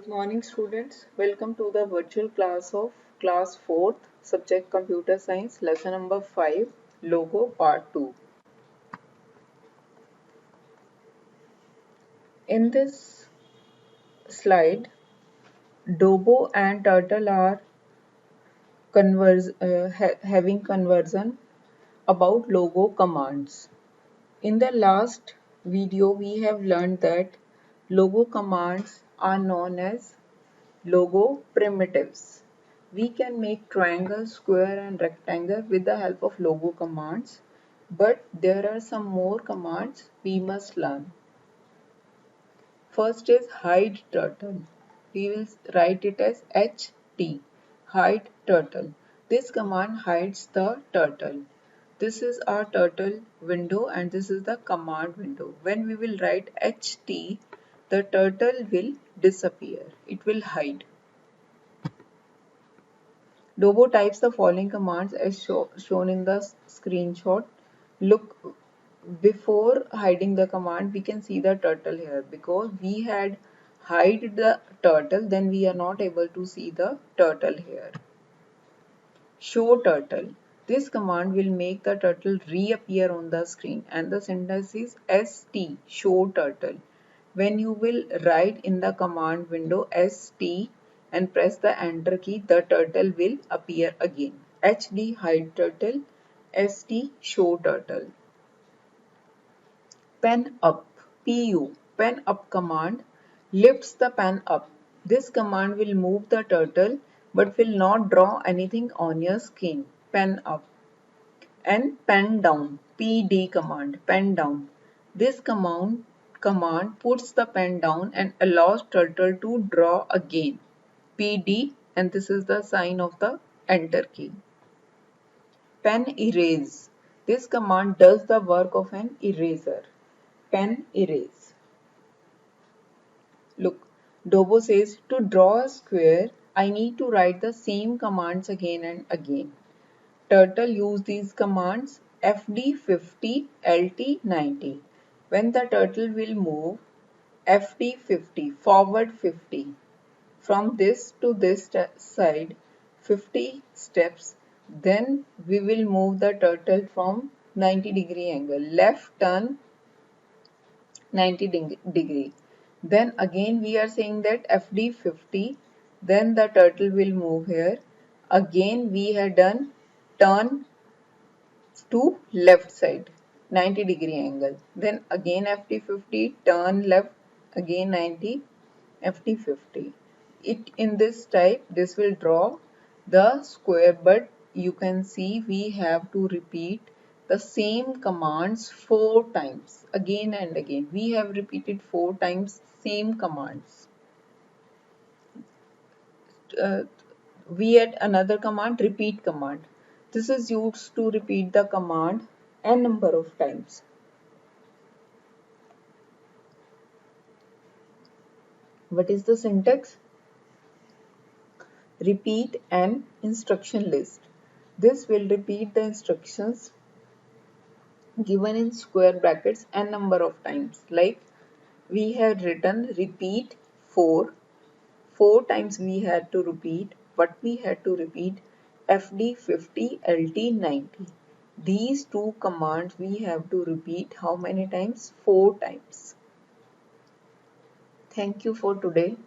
Good morning students. Welcome to the virtual class of class 4th subject computer science lesson number 5 logo part 2. In this slide Dobo and Turtle are having conversion about logo commands. In the last video we have learned that logo commands are known as logo primitives. We can make triangle, square and rectangle with the help of logo commands, but there are some more commands we must learn. First is hide turtle. We will write it as HT, hide turtle. This command hides the turtle. This is our turtle window and this is the command window. When we will write HT, the turtle will disappear. It will hide. Dobo types the following commands as shown in the screenshot. Look, before hiding the command, we can see the turtle here because we had hide the turtle, then we are not able to see the turtle here. Show turtle. This command will make the turtle reappear on the screen and the syntax is ST, show turtle. When you will write in the command window ST and press the enter key, the turtle will appear again. HD hide turtle, ST show turtle. Pen up, PU, pen up command lifts the pen up. This command will move the turtle but will not draw anything on your screen. Pen up. And pen down, PD command, pen down. This command puts the pen down and allows turtle to draw again. PD, and this is the sign of the enter key. Pen erase. This command does the work of an eraser. Pen erase. Look, Dobo says to draw a square, I need to write the same commands again and again. Turtle use these commands FD50, LT90. When the turtle will move FD50, forward 50, from this to this side 50 steps, then we will move the turtle from 90-degree angle. Left turn 90-degree. Then again we are saying that FD50, then the turtle will move here. Again we have done turn to left side 90-degree angle, then again FD50, turn left, again 90, FD50. It in this type this will draw the square, but you can see we have to repeat the same commands 4 times again and again. We have repeated 4 times same commands. We add another command, repeat command. This is used to repeat the command n number of times. What is the syntax? Repeat an instruction list. This will repeat the instructions given in square brackets n number of times. Like we had written repeat 4. 4 times we had to repeat. What we had to repeat? FD50, LT90. These two commands we have to repeat how many times? 4 times. Thank you for today.